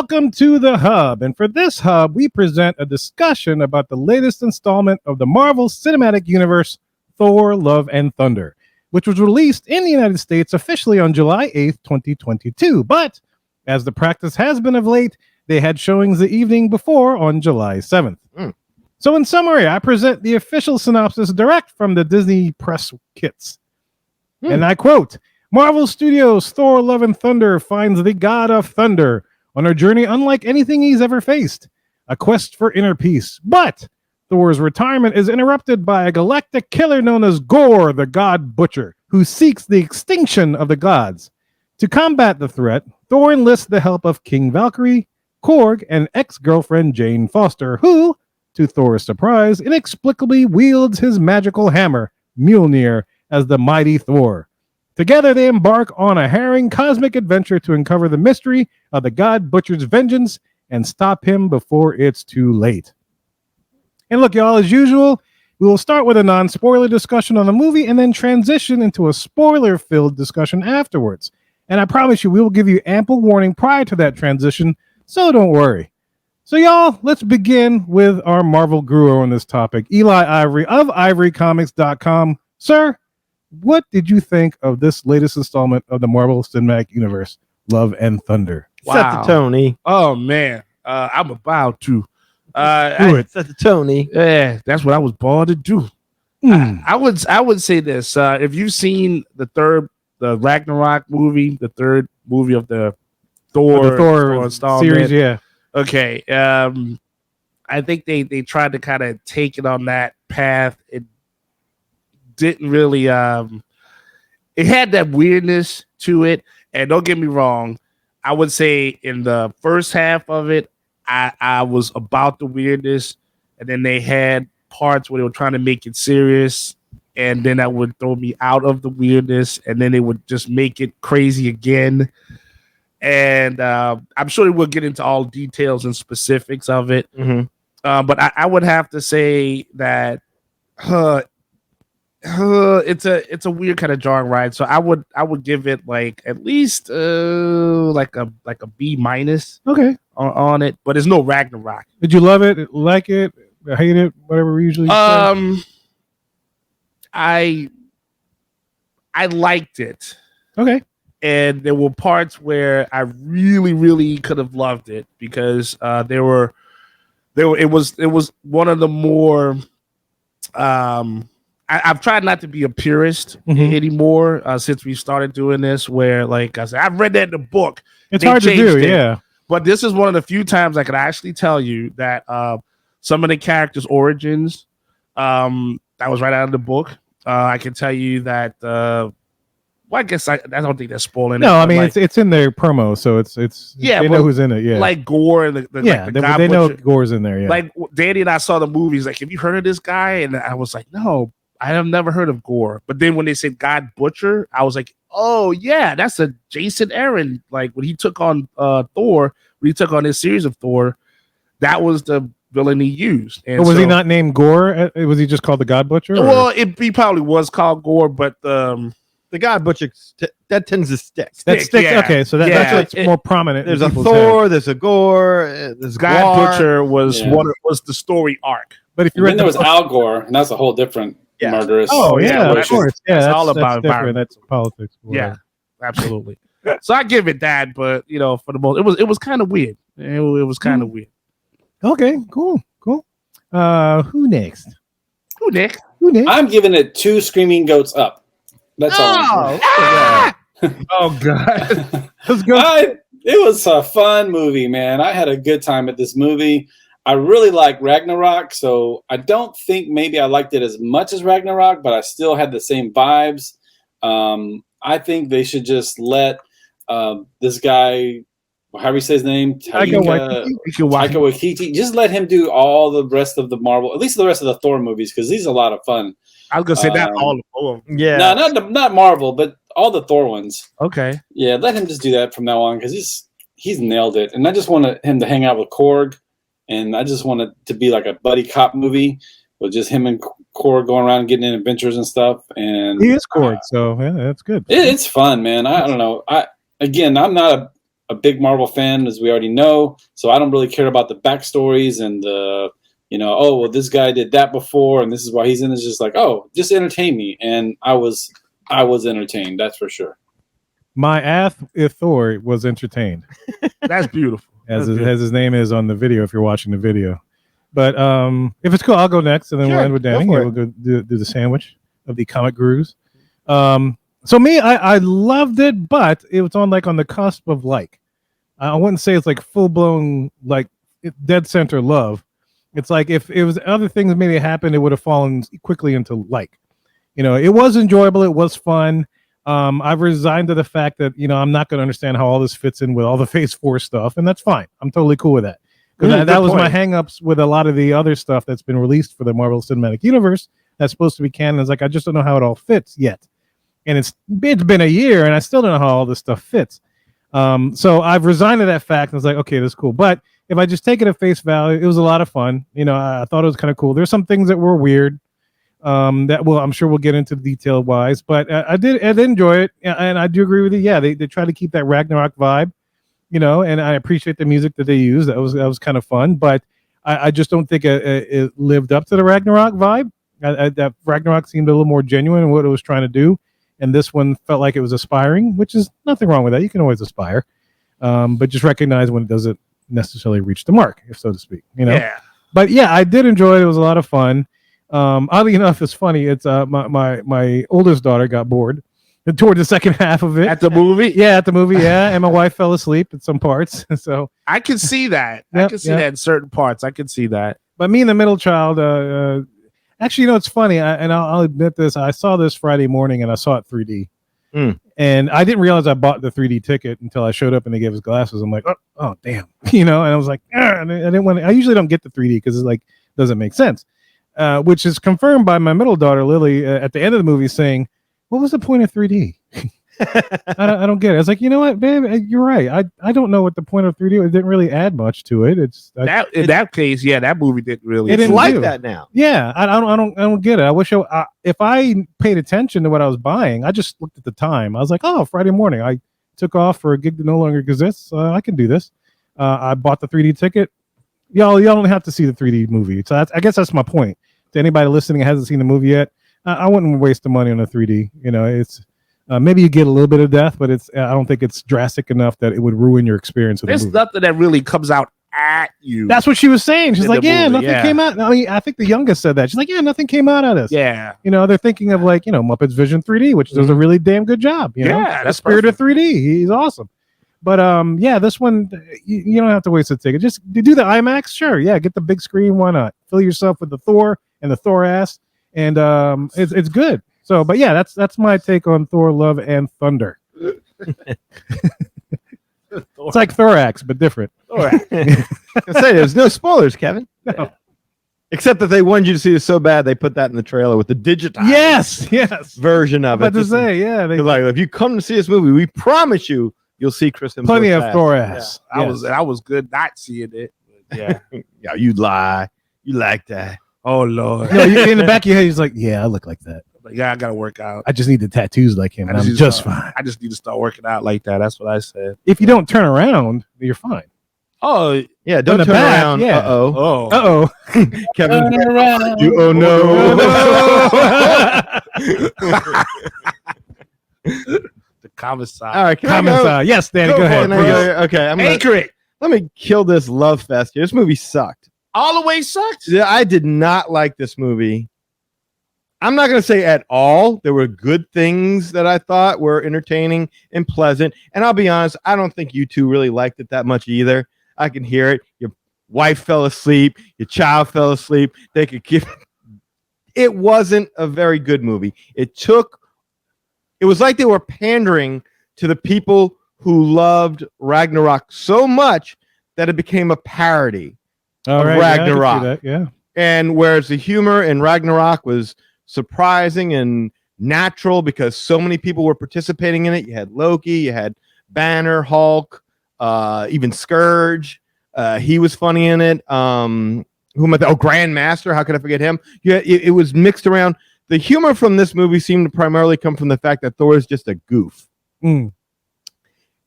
welcome to the Hub. And for this Hub, we present a discussion about the latest installment of the Marvel Cinematic Universe, Thor, Love, and Thunder, which was released in the United States officially on July 8th, 2022. But as the practice has been of late, they had showings the evening before on July 7th. So in summary, I present the official synopsis direct from the Disney press kits. And I quote, Marvel Studios' Thor, Love, and Thunder finds the God of Thunder on a journey unlike anything he's ever faced, a quest for inner peace. But Thor's retirement is interrupted by a galactic killer known as Gorr, the God Butcher, who seeks the extinction of the gods. To combat the threat, Thor enlists the help of King Valkyrie, Korg, and ex-girlfriend Jane Foster, who, to Thor's surprise, inexplicably wields his magical hammer, Mjolnir, as the mighty Thor. Together, they embark on a harrowing cosmic adventure to uncover the mystery of the God Butcher's vengeance and stop him before it's too late. And look, y'all, as usual, we will start with a non-spoiler discussion on the movie and then transition into a spoiler-filled discussion afterwards. And I promise you, we will give you ample warning prior to that transition, so don't worry. So, y'all, let's begin with our Marvel guru on this topic, Eli Ivory of ivorycomics.com. Sir, what did you think of this latest installment of the Marvel Cinematic Universe, Love and Thunder? Wow. Set the Tony. Oh, man. I'm about to. Set the Tony. Yeah, that's what I was born to do. I would say this. If you've seen the Ragnarok movie, the third movie of the Thor installment series, yeah. Okay. I think they tried to kind of take it on that path. It didn't really it had that weirdness to it, and don't get me wrong, I would say in the first half of it I was about the weirdness, and then they had parts where they were trying to make it serious, and then that would throw me out of the weirdness, and then they would just make it crazy again. And I'm sure we'll get into all details and specifics of it, but I would have to say that it's a weird kind of jarring ride. So I would give it like at least like a B minus. Okay. On it, but there's no Ragnarok. Did you love it? Like it? Hate it? Whatever we usually say? I liked it. Okay. And there were parts where I really, really could have loved it because it was one of the more I've tried not to be a purist anymore since we started doing this, where like I said, I've read that in the book. It's hard to do, it. Yeah. But this is one of the few times I could actually tell you that some of the characters' origins that was right out of the book. I can tell you that well, I guess I don't think they're spoiling it. No, I mean like, it's in their promo, so it's yeah, they know who's in it. Yeah, like Gorr and they know Gore's in there. Yeah, like Danny and I saw the movies. Like, have you heard of this guy? And I was like, no, I have never heard of Gorr. But then when they said God Butcher, I was like, oh yeah, that's a Jason Aaron. Like when he took on Thor, when he took on his series of Thor, that was the villain he used. And was he not named Gorr? Was he just called the God Butcher? Well, he probably was called Gorr, but the God Butcher that tends to stick. That sticks. Yeah. Okay, so that's what's more prominent. There's a Thor, head. There's a Gorr, there's God Butcher was was the story arc. But if you read there was Al Gore, and that's a whole different murderous. Oh yeah, of course. Yeah, that's all about different. That's politics. Yeah, absolutely. So I give it that, but for the most, it was kind of weird. It was kind of weird. Okay, cool. Who next? I'm giving it 2 screaming goats up. That's all. Oh God. Let's go. It was a fun movie, man. I had a good time at this movie. I really like Ragnarok, so I don't think maybe I liked it as much as Ragnarok, but I still had the same vibes. I think they should just let this guy, however you say his name, Taika Waititi, just let him do all the rest of the Marvel, at least the rest of the Thor movies, because these are a lot of fun. I was gonna say that all of them. Yeah, no, not Marvel, but all the Thor ones. Okay, yeah, let him just do that from now on because he's nailed it. And I just wanted him to hang out with Korg, and I just wanted to be like a buddy cop movie with just him and Korg going around and getting in adventures and stuff. And he is Korg, so yeah, that's good. It's fun, man. I don't know. I'm not a big Marvel fan, as we already know, so I don't really care about the backstories and the, oh, well, this guy did that before, and this is why he's in. It's just like, oh, just entertain me, and I was entertained. That's for sure. My if Thor was entertained, That's beautiful. as his name is on the video. If you're watching the video, but if it's cool, I'll go next, and then we'll end with Danny. We'll go do the sandwich of the comic gurus. So me, I loved it, but it was on the cusp of I wouldn't say it's like full blown dead center love. It's like if it was other things maybe happened, it would have fallen quickly into it was enjoyable, it was fun. I've resigned to the fact that I'm not going to understand how all this fits in with all the Phase 4 stuff, and that's fine. I'm totally cool with that, because that was my hangups with a lot of the other stuff that's been released for the Marvel Cinematic Universe that's supposed to be canon. It's I just don't know how it all fits yet, and it's been a year, and I still don't know how all this stuff fits. So I've resigned to that fact, and it's okay, that's cool. But if I just take it at face value, it was a lot of fun. I thought it was kind of cool. There's some things that were weird. I'm sure we'll get into detail wise, but I did enjoy it, and I do agree with you. Yeah, they try to keep that Ragnarok vibe, and I appreciate the music that they use. That was kind of fun, but I just don't think it lived up to the Ragnarok vibe. That Ragnarok seemed a little more genuine in what it was trying to do, and this one felt like it was aspiring, which is nothing wrong with that. You can always aspire, but just recognize when it doesn't necessarily reach the mark, if so to speak. Yeah. But yeah, I did enjoy it. It was a lot of fun. Oddly enough, it's funny. It's my oldest daughter got bored toward the second half of it At the movie? Yeah, at the movie. Yeah, and my wife fell asleep at some parts. So I can see that. Yep, I can see that in certain parts. I can see that. but me and the middle child, actually, it's funny. I'll admit this. I saw this Friday morning, and I saw it 3D. And I didn't realize I bought the 3D ticket until I showed up and they gave us glasses. I'm like, oh damn, and I was like, and I didn't want. I usually don't get the 3D because it's doesn't make sense. Which is confirmed by my middle daughter Lily at the end of the movie, saying, "What was the point of 3D?" I don't get it. I was like, you know what, babe, you're right. I don't know what the point of 3D. It didn't really add much to it. In that case, yeah, that movie didn't really. It It's didn't like do. that now. Yeah, I don't get it. I wish if I paid attention to what I was buying, I just looked at the time. I was like, oh, Friday morning. I took off for a gig that no longer exists. I can do this. I bought the 3D ticket. Y'all don't have to see the 3D movie. So I guess that's my point. To anybody listening who hasn't seen the movie yet, I wouldn't waste the money on a 3D. It's maybe you get a little bit of death, but I don't think it's drastic enough that it would ruin your experience with the There's movie. nothing that really comes out at you. That's what she was saying. She's In like, the yeah, movie, nothing came out. I think the youngest said that. She's like, yeah, nothing came out of this. Yeah. They're thinking of Muppets Vision 3D, which does a really damn good job. Yeah, the that's spirit of 3D. He's awesome. But yeah, this one you don't have to waste a ticket. Just do the IMAX, sure. Yeah, get the big screen. Why not? Fill yourself with the Thor and the Thor ass, and it's good. So, but yeah, that's my take on Thor: Love and Thunder. It's like Thorax, but different. I say there's no spoilers, Kevin. No. Except that they wanted you to see it so bad they put that in the trailer with the digitized Yes. version of But it. to say, yeah, they If you come to see this movie, we promise you'll see Chris Hemsworth's plenty of ass. Thor ass. I was good not seeing it. But yeah. Yeah, you lie. You like that. Oh Lord. No, in the back of your head, he's like, yeah, I look like that. But yeah, I gotta work out. I just need the tattoos like him, and I'm just fine. I just need to start working out like that. That's what I said. If you don't turn around, you're fine. Oh Yeah, don't the turn back, around. yeah. oh. Uh-oh. Kevin. Turn around. You, oh no. The commissar. All right, can I go? Commissar. Yes, Danny, go ahead. Can I please. go? Okay, Anchor it. let me kill this love fest here. This movie sucked. All the way sucked. Yeah, I did not like this movie. I'm not going to say at all. There were good things that I thought were entertaining and pleasant. And I'll be honest, I don't think you two really liked it that much either. I can hear it. Your wife fell asleep. Your child fell asleep. They could give. It wasn't a very good movie. It was like they were pandering to the people who loved Ragnarok so much that it became a parody. All of right, Ragnarok. Yeah, I can see that, yeah. And whereas the humor in Ragnarok was surprising and natural because so many people were participating in it. You had Loki, you had Banner, Hulk, even Scourge. He was funny in it. Grandmaster. How could I forget him? Yeah, it was mixed around. The humor from this movie seemed to primarily come from the fact that Thor is just a goof. Mm.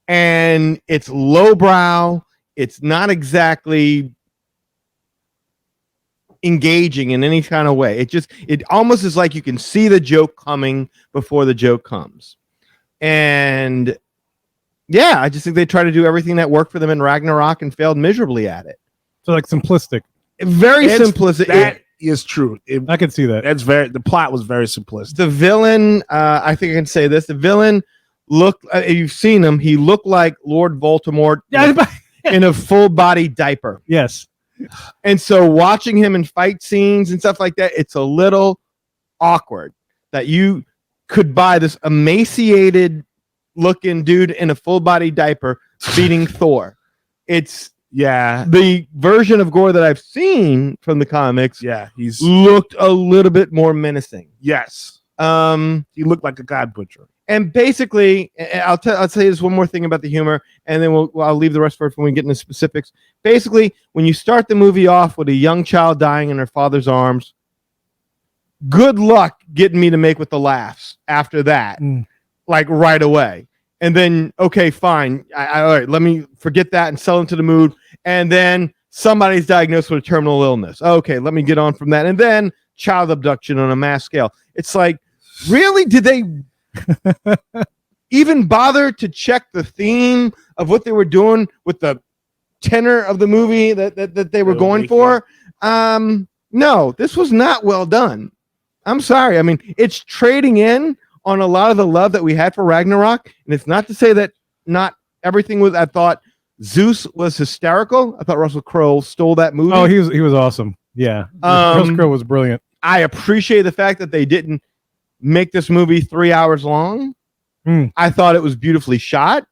and it's lowbrow. It's not exactly engaging in any kind of way. It almost is like you can see the joke coming before the joke comes. And yeah, I just think they try to do everything that worked for them in Ragnarok and failed miserably at it. So like simplistic. Very simplistic. That is true. I can see that. The plot was very simplistic. The villain, I think I can say this. The villain looked, if you've seen him, he looked like Lord Voldemort in a full body diaper. Yes. And so watching him in fight scenes and stuff like that, it's a little awkward that you could buy this emaciated looking dude in a full body diaper beating Thor. It's the version of gore that I've seen from the comics. Yeah, he's looked a little bit more menacing. Yes. He looked like a god butcher. And basically, I'll say this one more thing about the humor, and then I'll leave the rest for it when we get into specifics. Basically, when you start the movie off with a young child dying in her father's arms, good luck getting me to make with the laughs after that, like right away. And then, okay, fine. All right, let me forget that and sell into the mood. And then somebody's diagnosed with a terminal illness. Okay, let me get on from that. And then child abduction on a mass scale. It's like, really? Did they even bother to check the theme of what they were doing with the tenor of the movie that they were going for? No, this was not well done. I'm sorry. I mean, it's trading in on a lot of the love that we had for Ragnarok, and it's not to say that not everything was. I thought Zeus was hysterical. I thought Russell Crowe stole that movie. Oh, he was awesome. Yeah, Russell Crowe was brilliant. I appreciate the fact that they didn't make this movie 3 hours long. I thought it was beautifully shot.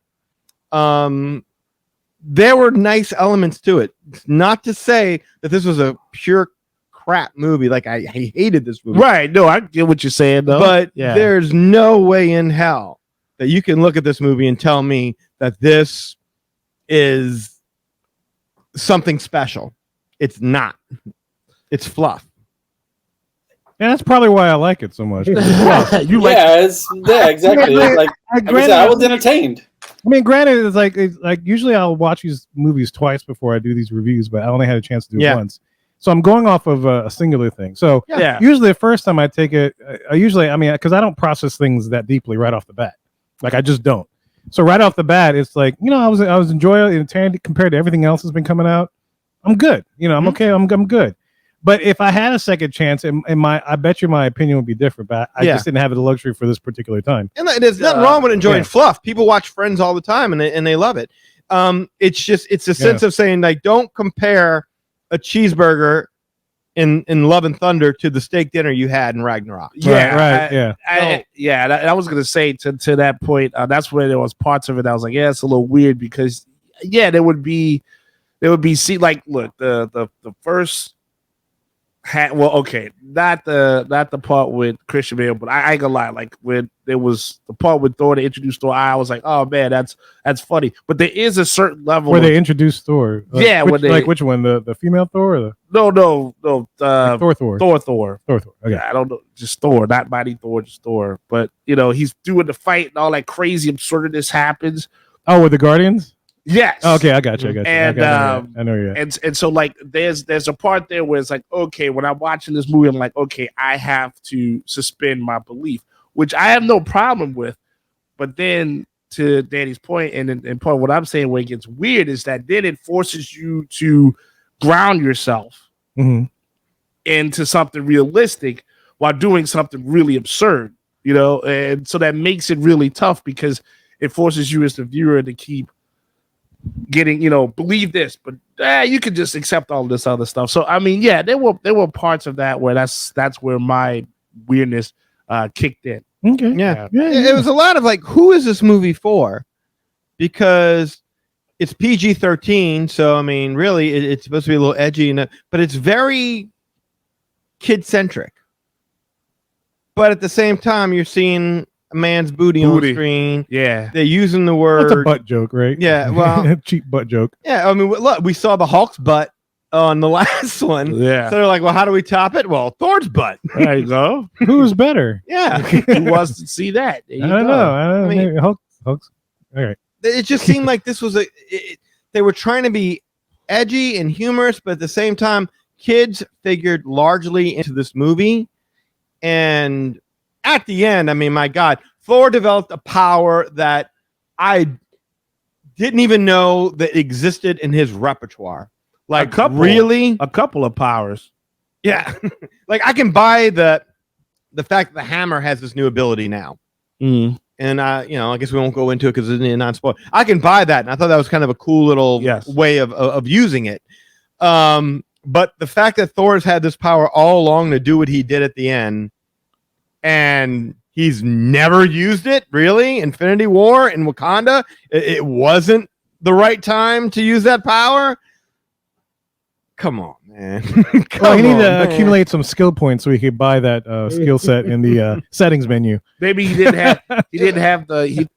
There were nice elements to it. Not to say that this was a pure crap movie. Like I hated this movie. Right. No, I get what you're saying though. But there's no way in hell that you can look at this movie and tell me that this is something special. It's not. It's fluff. Yeah, that's probably why I like it so much. Exactly. Like I said, I was entertained. I mean, granted, it's like usually I'll watch these movies twice before I do these reviews, but I only had a chance to do it once. So I'm going off of a singular thing. So usually the first time I take it, because I don't process things that deeply right off the bat. Like I just don't. So right off the bat, it's like, I was enjoying it compared to everything else that's been coming out. I'm good. I'm okay. I'm good. But if I had a second chance, I bet you my opinion would be different. But I just didn't have the luxury for this particular time. And there's nothing wrong with enjoying fluff. People watch Friends all the time, and they love it. It's a sense of saying, like, don't compare a cheeseburger in Love and Thunder to the steak dinner you had in Ragnarok. I was gonna say to that point. That's where there was parts of it. I was like, it's a little weird because there would be see, like, look, the first. Not the part with Christian Bale, but I ain't gonna lie. Like when there was the part with Thor to introduce Thor, I was like, oh man, that's funny. But there is a certain level where they introduced Thor. Which one? The female Thor or no, Thor. Okay. I don't know, just Thor, not Mighty Thor, just Thor. But he's doing the fight and all that crazy absurdness happens. Oh, with the Guardians. Yes. Okay, I got you. And I know you're. And so like there's a part there where it's like, okay, when I'm watching this movie, I'm like, okay, I have to suspend my belief, which I have no problem with. But then to Danny's point, and part of what I'm saying where it gets weird is that then it forces you to ground yourself into something realistic while doing something really absurd, and so that makes it really tough because it forces you as the viewer to keep getting, believe this, but you could just accept all this other stuff. So I mean, there were parts of that where that's where my weirdness kicked in. Okay. Yeah. It was a lot of like, who is this movie for? Because it's PG-13, so I mean, really, it's supposed to be a little edgy, but it's very kid-centric. But at the same time, you're seeing a man's booty on the screen. Yeah. They're using the word. That's a butt joke, right? Yeah. Well, cheap butt joke. Yeah. I mean, look, we saw the Hulk's butt on the last one. Yeah. So they're like, well, how do we top it? Well, Thor's butt. There you go. Who's better? Yeah. Who wants to see that? I don't know. I mean, Hulk's. All right. it just seemed like this was they were trying to be edgy and humorous, but at the same time, kids figured largely into this movie. And at the end, I mean, my God, Thor developed a power that I didn't even know that existed in his repertoire. Like, really? A couple of powers. Yeah. Like, I can buy the fact that the hammer has this new ability now. Mm. And I guess we won't go into it because it's non-spoiler. I can buy that, and I thought that was kind of a cool little way of using it. But the fact that Thor's had this power all along to do what he did at the end, and he's never used it, really? Infinity War in Wakanda, it wasn't the right time to use that power? Come on, man. Well, you need to accumulate some skill points so he could buy that skill set in the settings menu. Maybe he didn't have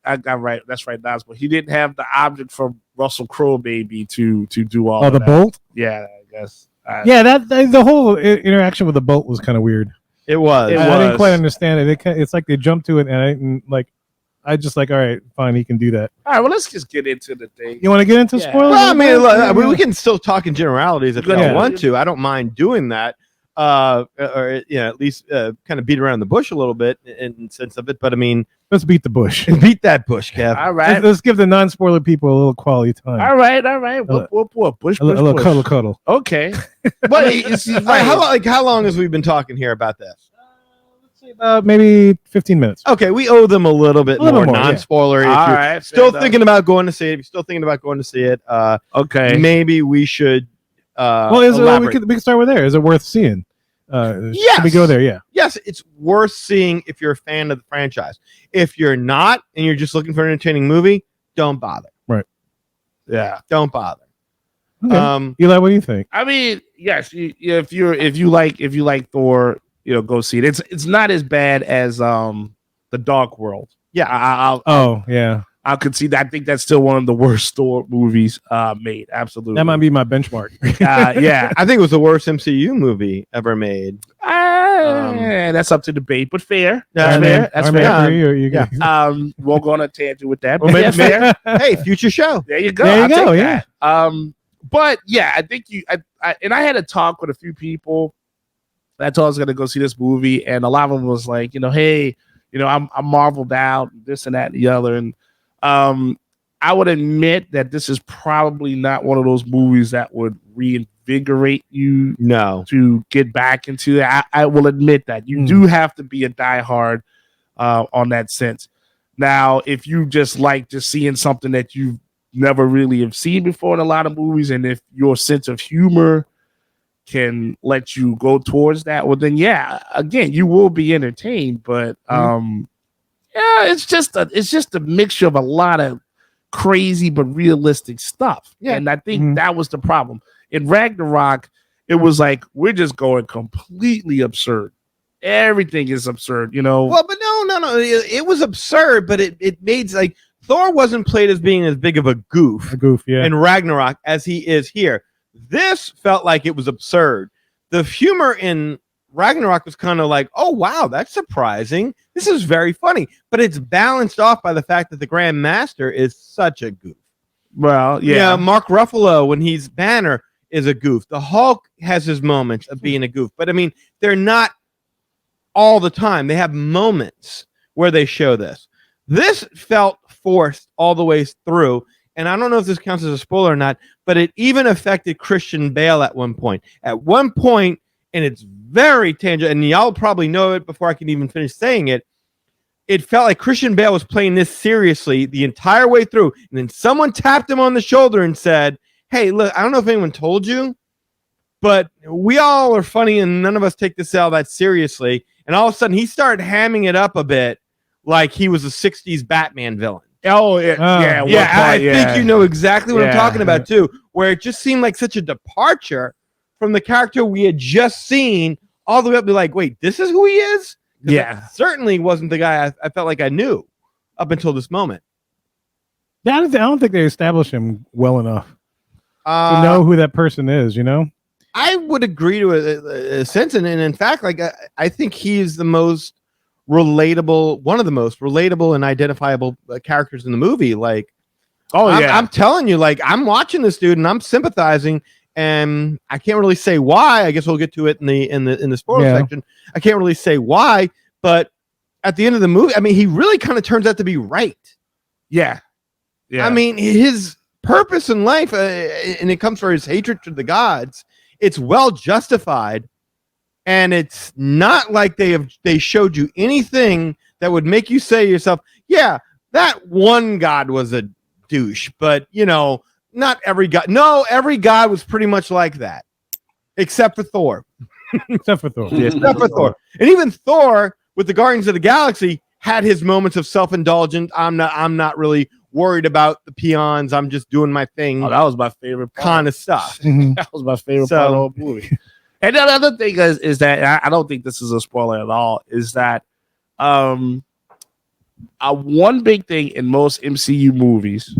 I got right. That's right, Nas, but he didn't have the object from Russell Crowe maybe to do all of the that. bolt? Yeah, I guess. That the whole interaction with the bolt was kind of weird. It was. I didn't quite understand it. It's like they jumped to it, and I didn't I just all right, fine, he can do that. All right, well, let's just get into the thing. You want to get into spoilers? Well, I mean, we can still talk in generalities if you want to. I don't mind doing that. Or at least kind of beat around the bush a little bit in sense of it. But I mean, let's beat the bush. Beat that bush, Kev. All right, let's give the non-spoiler people a little quality time. All right. Whoop. Bush. A little cuddle. Okay. But how long has we been talking here about this? Let's say about maybe 15 minutes. Okay, we owe them a little bit more non-spoiler. Yeah. If you're still thinking about going to see it, if you're still thinking about going to see it, okay, maybe we should. We can start with there. Is it worth seeing? Yes. Should we go there? Yeah. Yes, it's worth seeing if you're a fan of the franchise. If you're not and you're just looking for an entertaining movie, don't bother. Right. Yeah. Don't bother. Okay. Eli, what do you think? I mean, yes, if you like Thor, go see it. It's not as bad as The Dark World. Yeah. I'll concede that. I think that's still one of the worst Thor movies made. Absolutely. That might be my benchmark. Yeah. I think it was the worst MCU movie ever made. That's up to debate, but fair. That's fair. We'll go on a tangent with that. Well, fair. Hey, future show. There you go. There you go. Yeah. But yeah, I think I had a talk with a few people. I told I was going to go see this movie, and a lot of them was like, hey, I'm marveled out, this and that and the other, and I would admit that this is probably not one of those movies that would reinvigorate you to get back into it. I will admit that. You do have to be a diehard on that sense. Now, if you just seeing something that you've never really have seen before in a lot of movies, and if your sense of humor can let you go towards that, well, then, again, you will be entertained, but it's just a mixture of a lot of crazy but realistic stuff. Yeah. And I think that was the problem. In Ragnarok, it was like we're just going completely absurd. Everything is absurd, Well, but no. It was absurd, but it made Thor wasn't played as being as big of a goof. In Ragnarok as he is here. This felt like it was absurd. The humor in Ragnarok was kind of like, oh, wow, that's surprising. This is very funny. But it's balanced off by the fact that the Grand Master is such a goof. Well, yeah. Mark Ruffalo, when he's Banner, is a goof. The Hulk has his moments of being a goof. But, I mean, they're not all the time. They have moments where they show this. This felt forced all the way through. And I don't know if this counts as a spoiler or not, but it even affected Christian Bale at one point. At one point, and it's very tangible, and y'all probably know it before I can even finish saying it, it felt like Christian Bale was playing this seriously the entire way through. And then someone tapped him on the shoulder and said, hey, look, I don't know if anyone told you, but we all are funny and none of us take this all that seriously. And all of a sudden, he started hamming it up a bit like he was a 60s Batman villain. Oh, yeah. I think you know exactly what I'm talking about, too, where it just seemed like such a departure from the character we had just seen all the way up to like, wait, this is who he is? Yeah. Certainly wasn't the guy I felt like I knew up until this moment. I don't think they established him well enough to know who that person is, I would agree to a sense. And in fact, I think he's the most relatable, one of the most relatable and identifiable characters in the movie. Like, Oh yeah, I'm telling you, like, I'm watching this dude and I'm sympathizing, and I can't really say why. I guess we'll get to it in the spoiler section. I can't really say why, but at the end of the movie, I mean, he really kind of turns out to be right. yeah. I mean, his purpose in life, and it comes from his hatred to the gods. It's well justified, and it's not like they showed you anything that would make you say to yourself, "Yeah, that one god was a douche," but not every god. No, every god was pretty much like that, except for Thor. Except for Thor. Except for Thor, and even Thor with the Guardians of the Galaxy had his moments of self-indulgent. I'm not really worried about the peons. I'm just doing my thing. Oh, that was my favorite part. Kind of stuff. That was my favorite part of the whole movie. And the other thing is that I don't think this is a spoiler at all. Is that one big thing in most MCU movies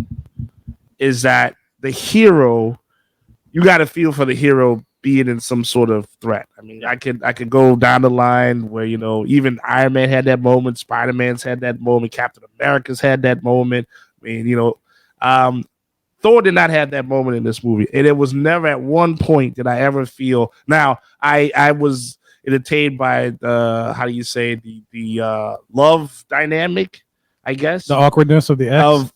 is that the hero, you got to feel for the hero being in some sort of threat. I mean, I could go down the line where even Iron Man had that moment, Spider-Man's had that moment, Captain America's had that moment. I mean, Thor did not have that moment in this movie, and it was never at one point did I ever feel. Now, I was entertained by the love dynamic, I guess, The awkwardness of the X.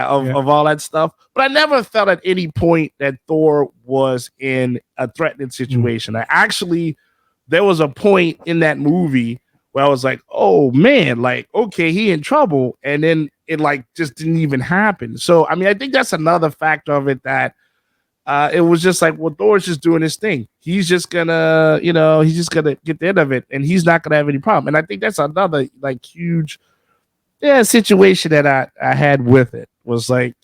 of all that stuff. But I never felt at any point that Thor was in a threatening situation. There was a point in that movie where I was like, oh man, like, okay, he in trouble. And then it like just didn't even happen. So, I mean, I think that's another factor of it, that it was just like, well, Thor's just doing his thing. He's just gonna, he's just gonna get the end of it, and he's not gonna have any problem. And I think that's another like huge situation that I had with it, was like,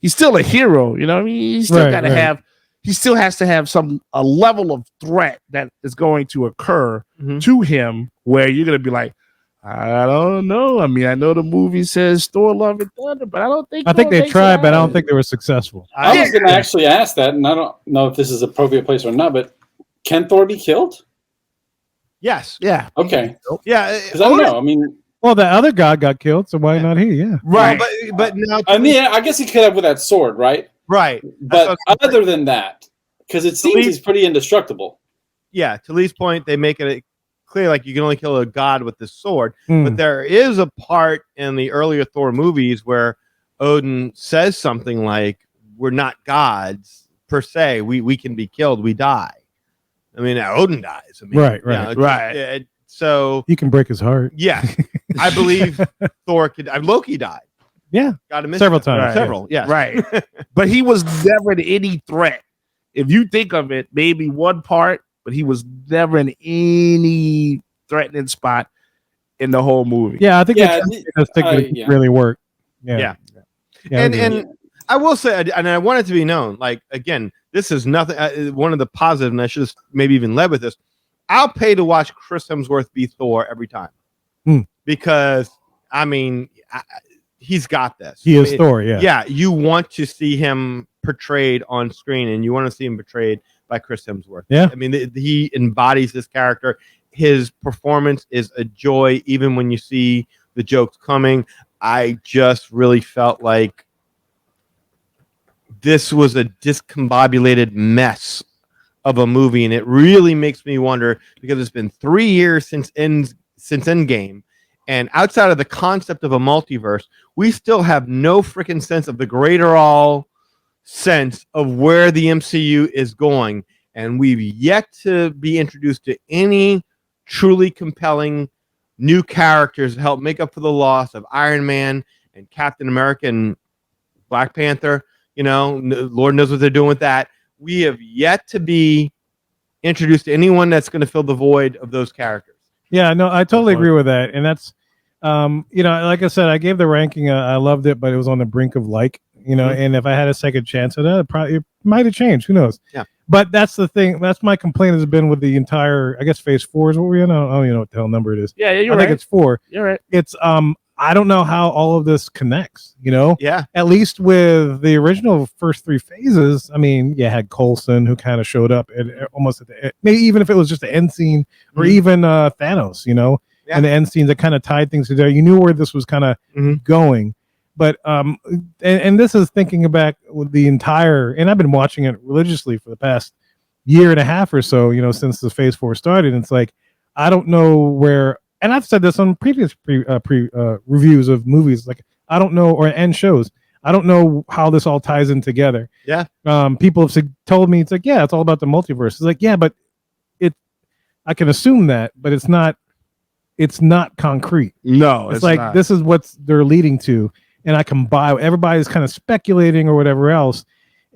he's still a hero, I mean, he still gotta have, he still has to have a level of threat that is going to occur to him, where you're gonna be like, I don't know. I mean, I know the movie says Thor Love and Thunder, but I don't think. I think they tried, but I don't think they were successful. I was going to actually ask that, and I don't know if this is appropriate place or not, but can Thor be killed? Yes. Yeah. Okay. Yeah. Because I don't know. I mean, well, the other god got killed, so why not he? Yeah. Right. But now, I mean, I guess he could have with that sword, right? Right. But other than that, because it seems he's pretty indestructible. Yeah. To Lee's point, they make it clear like you can only kill a god with the sword, but there is a part in the earlier Thor movies where Odin says something like, "We're not gods per se. We can be killed. We die." I mean, Odin dies. I mean, right. So he can break his heart. Yeah, I believe Thor could. Loki died. Yeah, got him several times. Several. Yeah, right. But he was never in any threat. If you think of it, maybe one part, but he was never in any threatening spot in the whole movie. Yeah, I think it really worked. Yeah. And I will say, and I want it to be known, like, again, this is nothing. One of the positives, and I should have maybe even led with this, I'll pay to watch Chris Hemsworth be Thor every time. Because, I mean, he's got this. He is Thor, yeah. Yeah, you want to see him portrayed on screen, and you want to see him portrayed by Chris Hemsworth. Yeah. I mean, he embodies this character. His performance is a joy, even when you see the jokes coming. I just really felt like this was a discombobulated mess of a movie, and it really makes me wonder, because it's been 3 years since Endgame, and outside of the concept of a multiverse, we still have no freaking sense of the greater all sense of where the MCU is going, and we've yet to be introduced to any truly compelling new characters to help make up for the loss of Iron Man and Captain America and Black Panther. Lord knows what they're doing with that. We have yet to be introduced to anyone that's going to fill the void of those characters. Yeah, no, I totally agree with that. And that's, like I said, I gave the ranking, I loved it, but it was on the brink of and if I had a second chance at it, it might have changed. Who knows? Yeah. But that's the thing. That's my complaint has been with the entire, I guess phase 4 is what we're in. I don't know what the hell number it is. Yeah, you're I think it's 4. You're right. It's, I don't know how all of this connects, Yeah. At least with the original first 3 phases, I mean, you had Coulson who kind of showed up almost at the, maybe even if it was just the end scene, or even Thanos, and the end scenes that kind of tied things together. You knew where this was kind of going. But and this is thinking back with the entire, and I've been watching it religiously for the past year and a half or so, since the Phase 4 started. And it's like, I don't know where, and I've said this on previous reviews of movies, like I don't know, and shows, I don't know how this all ties in together. Yeah. People have told me, it's like, yeah, it's all about the multiverse. It's like, yeah, but I can assume that, but it's not concrete. No, it's like not. This is what they're leading to, and I can buy. Everybody's kind of speculating or whatever else,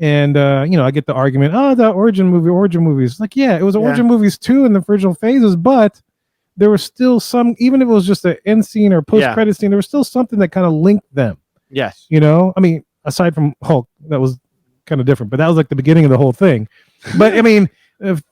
and I get the argument, oh, the origin movies. Like, yeah, it was origin movies too in the original phases, but there was still some, even if it was just an end scene or post credit scene, there was still something that kind of linked them. Yes. I mean, aside from Hulk, that was kind of different, but that was like the beginning of the whole thing. But I mean, if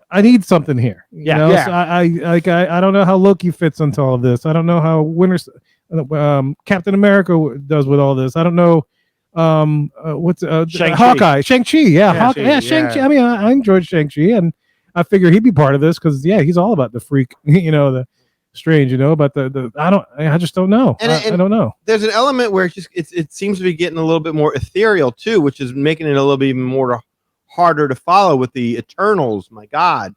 I need something here, So I don't know how Loki fits into all of this. I don't know how Captain America does with all this. I don't know what's Shang-Chi. Hawkeye, Shang-Chi, Shang-Chi. I mean, I enjoyed Shang-Chi, and I figure he'd be part of this because he's all about the freak, the strange, about the I just don't know. I don't know. There's an element where it seems to be getting a little bit more ethereal too, which is making it a little bit even more harder to follow with the Eternals. My God.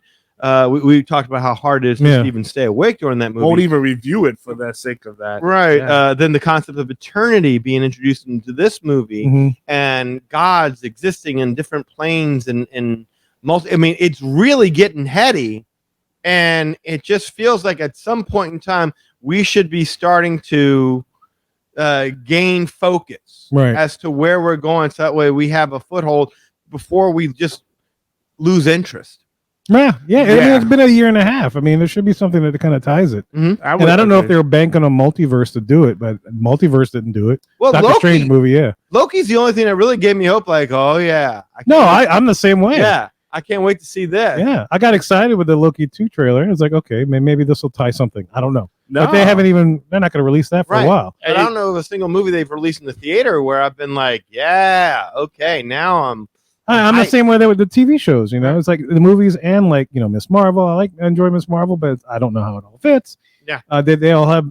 We talked about how hard it is to even stay awake during that movie. Won't even review it for the sake of that. Right. Yeah. Then the concept of eternity being introduced into this movie, and gods existing in different planes and I mean, it's really getting heady, and it just feels like at some point in time we should be starting to gain focus as to where we're going, so that way we have a foothold before we just lose interest. Yeah. I mean, it's been a year and a half. I mean, there should be something that kind of ties it. Mm-hmm. I don't know if they were banking on multiverse to do it, but multiverse didn't do it. Well, Doctor Strange movie, Loki's the only thing that really gave me hope. Like, oh yeah, I'm the same way. Yeah, I can't wait to see this. Yeah, I got excited with the Loki 2 trailer. It's like, okay, maybe this will tie something. I don't know. No. But they're not going to release that for a while. And I don't know of a single movie they've released in the theater where I've been like, yeah, okay, now I'm the same way with the TV shows. It's like the movies and like Miss Marvel. I enjoy Miss Marvel, but I don't know how it all fits. Yeah, they all have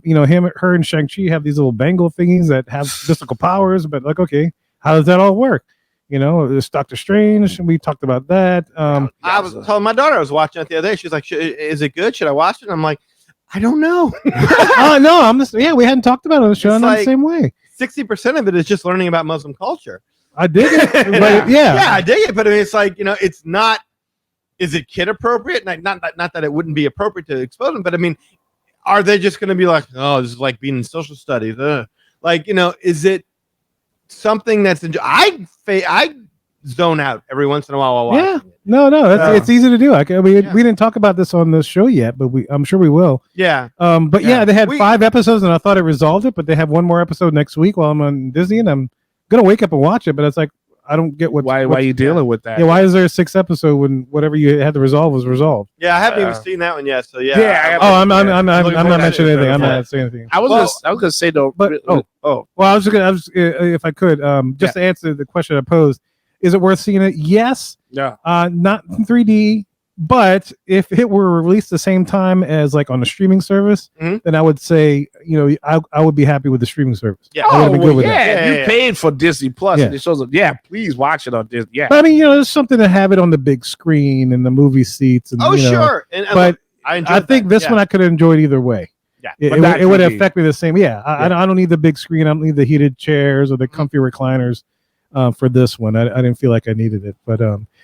her and Shang-Chi have these little bangle thingies that have mystical powers. But like, okay, how does that all work? There's Doctor Strange. We talked about that. I was telling my daughter, I was watching it the other day. She's like, "Is it good? Should I watch it?" I'm like, I don't know. No, we hadn't talked about it on the show. I'm the same way. 60% of it is just learning about Muslim culture. I dig it. But I dig it. But I mean, it's like, it's not. Is it kid appropriate? Not that it wouldn't be appropriate to expose them, but I mean, are they just going to be like, oh, this is like being in social studies? Like, is it something that's I zone out every once in a while while watching it. No, it's easy to do. We didn't talk about this on the show yet, but I'm sure we will. Yeah. They had 5 episodes, and I thought it resolved it, but they have one more episode next week while I'm on Disney, and I'm gonna wake up and watch it. But it's like, I don't get why are you dealing with that? Yeah, why is there a 6th episode when whatever you had to resolve was resolved? Yeah, I haven't even seen that one yet. So I'm not mentioning anything. I'm not saying anything. I was gonna say though, but I was if I could just to answer the question I posed, is it worth seeing it? Yes. Yeah. Not in 3D, but if it were released the same time as like on a streaming service, then I would say, I would be happy with the streaming service. Yeah. I would be good with that. You paid for Disney Plus, and it shows up. Yeah, please watch it on Disney. Yeah. But I mean, there's something to have it on the big screen and the movie seats. And, sure. But I think this one I could have enjoyed either way. Yeah. It would affect me the same. Yeah. I don't need the big screen. I don't need the heated chairs or the comfy recliners. For this one, I didn't feel like I needed it, but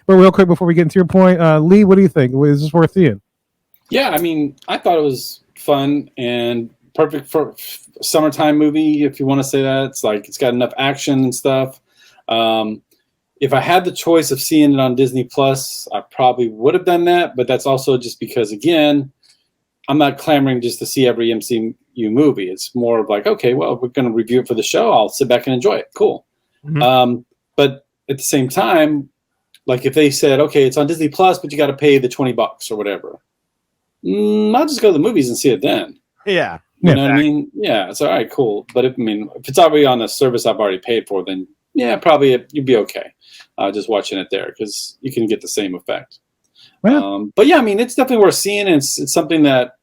real quick before we get into your point, Lee, what do you think? Is this worth seeing? Yeah, I mean, I thought it was fun and perfect for summertime movie, if you want to say that. It's like it's got enough action and stuff. If I had the choice of seeing it on Disney Plus, I probably would have done that, but that's also just because, again, I'm not clamoring just to see every MCU movie. It's more of like, okay, well, we're going to review it for the show. I'll sit back and enjoy it. Cool. But at the same time, like if they said, okay, it's on Disney Plus, but you got to pay the $20 or whatever, I'll just go to the movies and see it then. Yeah. You know what I mean? Yeah. It's all right, cool. But if it's already on a service I've already paid for, then yeah, probably you'd be okay. Just watching it there because you can get the same effect. Well, but yeah, I mean, it's definitely worth seeing. And it's something that,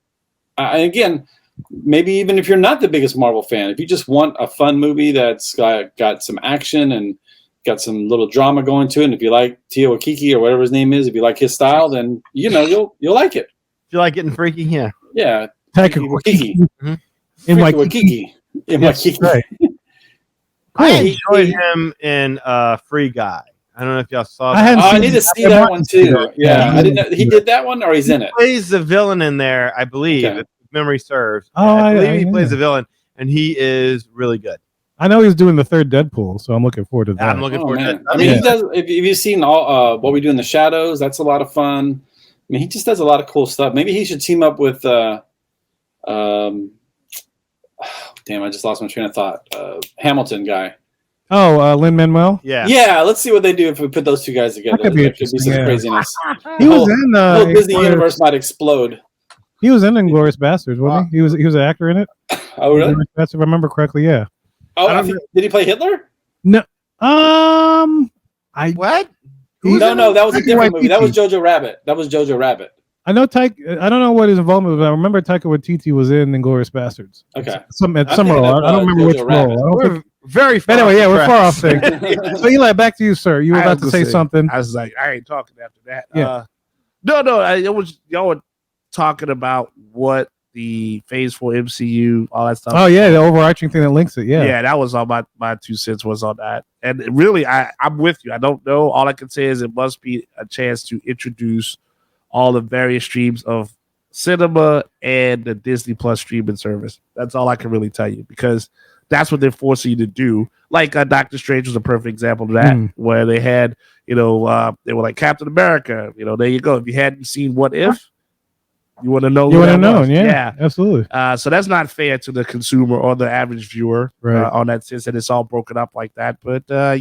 again, maybe even if you're not the biggest Marvel fan, if you just want a fun movie that's got some action and got some little drama going to it, and if you like Tio Akiki or whatever his name is, if you like his style, then you'll like it. If you like getting freaky, yeah. Yeah. Taika Waikiki. In my Waikiki. In Waikiki. Right. I enjoyed him in Free Guy. I don't know if y'all saw that. I need to see that one too. Yeah, I didn't know he did that one, or he's in it. He plays the villain in there, I believe, if memory serves. Oh, I believe he plays the villain, and he is really good. I know he's doing the third Deadpool, so I'm looking forward to that. I'm looking forward to that. I mean, he does. If you've seen all What We Do in the Shadows, that's a lot of fun. I mean, he just does a lot of cool stuff. Maybe he should team up with. Damn, I just lost my train of thought. Hamilton guy. Oh, Lin-Manuel? Yeah, let's see what they do if we put those two guys together. That could be There could be some interesting, craziness. He was in the whole Disney universe might explode. He was in Inglourious Basterds, wasn't he? He was an actor in it. Oh, really? If I remember correctly, yeah. Oh, did he play Hitler? No. What? No, that was a different movie. That was Jojo Rabbit. I know I don't know what his involvement was, but I remember Taika Waititi was in Inglourious Basterds. Okay. Some role. I don't remember which role. We're very far anyway, we're far off things. So Eli, back to you, sir. You were about to say something. I was like, I ain't talking after that. Yeah. Y'all were talking about what the Phase 4 MCU, all that stuff. Oh yeah, the overarching thing that links it. Yeah, that was all my 2 cents was on that. And really, I'm with you. I don't know. All I can say is it must be a chance to introduce all the various streams of cinema and the Disney Plus streaming service. That's all I can really tell you, because that's what they're forcing you to do. Like Doctor Strange was a perfect example of that, where they had, they were like Captain America. There you go. If you hadn't seen What If, you want to know. You want to know, yeah, absolutely. So that's not fair to the consumer or the average viewer, right? On that sense that it's all broken up like that. But I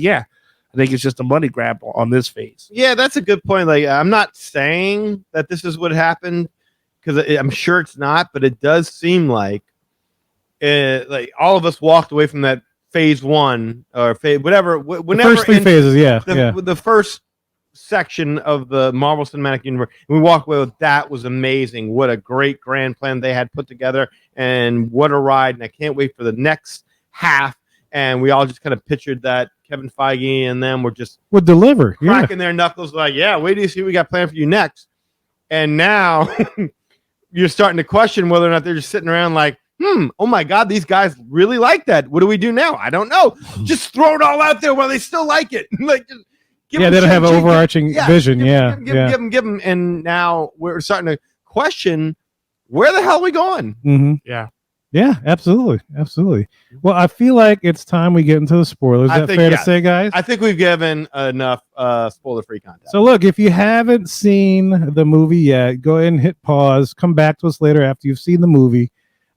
think it's just a money grab on this phase. Yeah, that's a good point. Like, I'm not saying that this is what happened, because I'm sure it's not, but it does seem like all of us walked away from that phase 1 or whatever. Whenever the first 3 phases, the first section of the Marvel Cinematic Universe, we walked away with that was amazing. What a great grand plan they had put together, and what a ride! And I can't wait for the next half. And we all just kind of pictured that Kevin Feige and them would deliver, cracking their knuckles, like, wait till you see what we got planned for you next. And now you're starting to question whether or not they're just sitting around like, oh my God, these guys really like that. What do we do now? I don't know. Just throw it all out there while they still like it. Like, just they don't have an overarching vision. Give them. And now we're starting to question, where the hell are we going? Mm-hmm. Yeah, absolutely. Well, I feel like it's time we get into the spoilers. Is that fair to say, guys? I think we've given enough spoiler-free content. So look, if you haven't seen the movie yet, go ahead and hit pause. Come back to us later after you've seen the movie,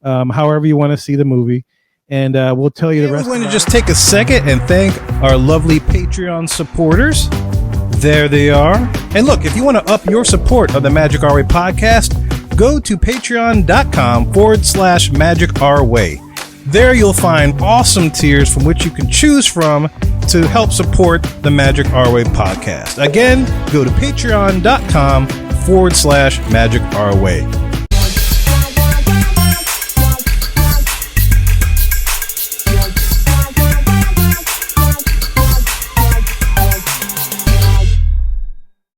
however you want to see the movie, and we'll tell you the rest. We're going to just take a second and thank our lovely Patreon supporters. There they are. And look, if you want to up your support of the Magic Our Way podcast, go to patreon.com/Magic Our Way. There you'll find awesome tiers from which you can choose from to help support the Magic Our Way podcast. Again, go to patreon.com/Magic Our Way.